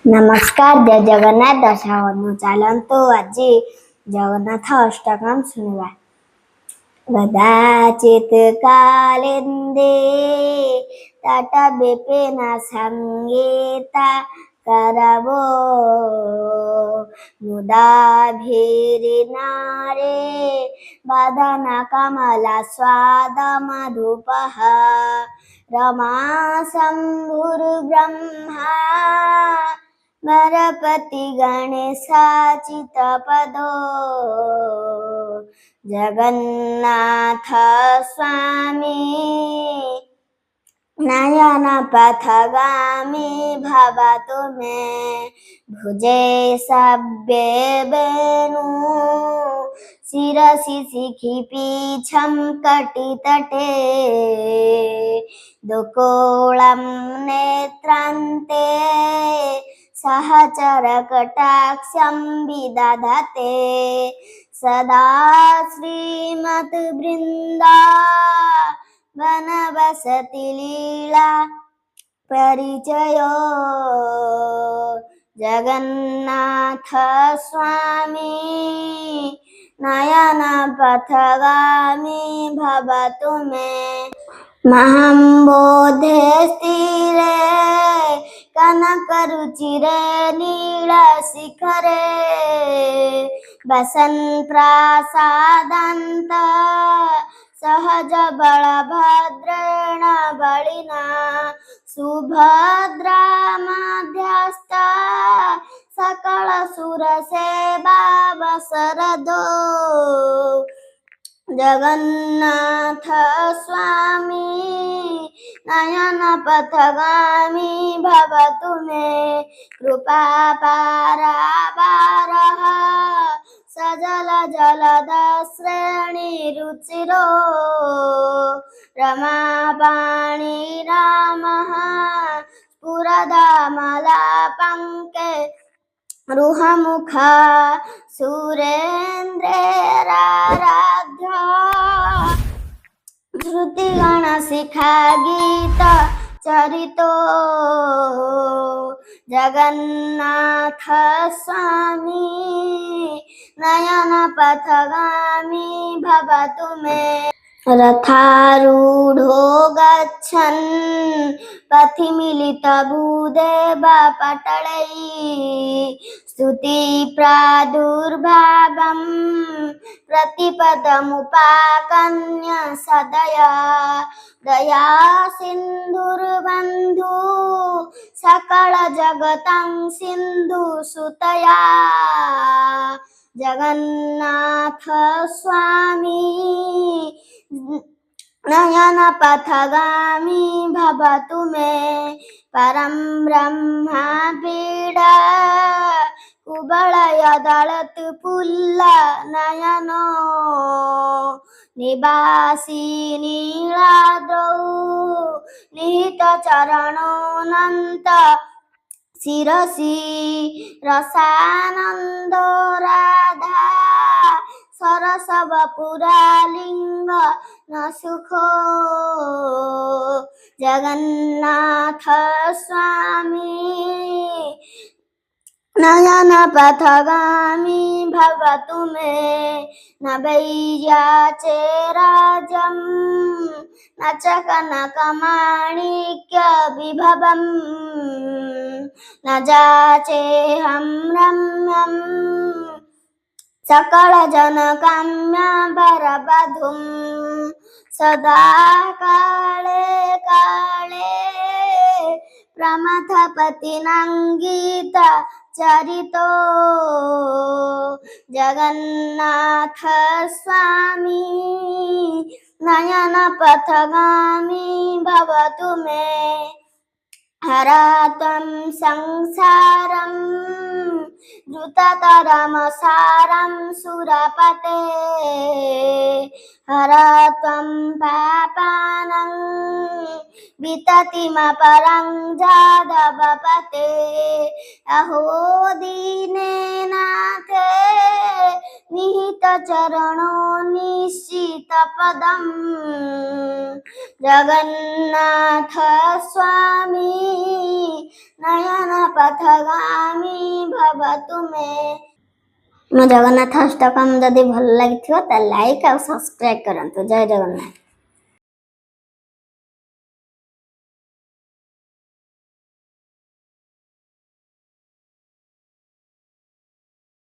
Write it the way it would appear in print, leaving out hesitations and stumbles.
ନମସ୍କାର। ଜୟ ଜଗନ୍ନାଥ। ଦର୍ଶକ ଚାଲନ୍ତୁ ଆଜି ଜଗନ୍ନାଥ ଅଷ୍ଟକମ୍ ଶୁଣିବା। କଦାଚିତ୍ କାଳିନ୍ଦୀ ତଟ ବିପିନ ସଙ୍ଗୀତା କରବୋ ମୁଦାଭିରିନାରେ ବଦନ କମଳ ସ୍ୱାଦ ମଧୁପଃ रमा शम्भुर्ब्रह्मा नरपति गणेशाचित पदो जगन्नाथ स्वामी नयन पथगामी भवतु मे भुजे सव्ये वेणु शिरसि शिखि पीछं कटितटे दुकूलं नेत्रान्ते सहचर कटाक्षं विदधते सदा श्रीमद्वृन्दा वनवसति लीला परिचयो जगन्नाथ स्वामी नयन पथगामी भवतु मे महं बोधे स्थिरे कनकरुचिरे नीलशिखरे वसन् प्रासादान्त सहज बलभद्रेण बलिना सुभद्रा मध्यस्थ सकल सुरसेवा वसरदो जगन्नाथ स्वामी नयन पथगामी भवतु मे कृपा पारावारः सजल जलद श्रेणी रुचिरो रमापाणि रामः स्फुरदामलापङ्के रुहमुखा सुरेन्द्रेराराध्य श्रुतिगणशिखा गीत चरितो जगन्नाथ स्वामी नयन पथगामी भवतु मे रथारूढो गच्छन् पथि मिलितभूदेव पटलैः स्तुति प्रादुर्भावं प्रतिपदमुपाकन्य सदया दया सिन्धुर्बन्धु सकल जगतं सिन्धु सुतया जगन्नाथ स्वामी नयन पथगामी भवतु मे परं ब्रह्मा पीडा कुबलय दलत् पुल्ल नयनो निवासी नीलाद्रौ निहित चरणोऽनन्त शिरसि रसानन्दो राधा सरस वपुरालिंग न सुखो जगन्नाथ स्वामी नयन पथगामी भवतु मे न वैयाचे राजं न च कनकमाणिक्य विभवम् न जाचेऽहं रम्यं सकल जनकाम्यवरवधूं सदा काले काले प्रमथपतिनाङ्गीत चरितो जगन्नाथ स्वामी नयन पथगामी भवतु मे हरत्वं संसारं द्रुततरमसारं सुरपते हरत्वं पापानं विततिमपरं जादवपते अहो दीनेनाथे निहित चरणो निश्चित पदम जगन्नाथ स्वामी नयन पथगामी भवतु मे। मो जगन्नाथ अष्टकम जदि भल लगी लाइक और सब्सक्राइब करंतु। जय जगन्नाथ।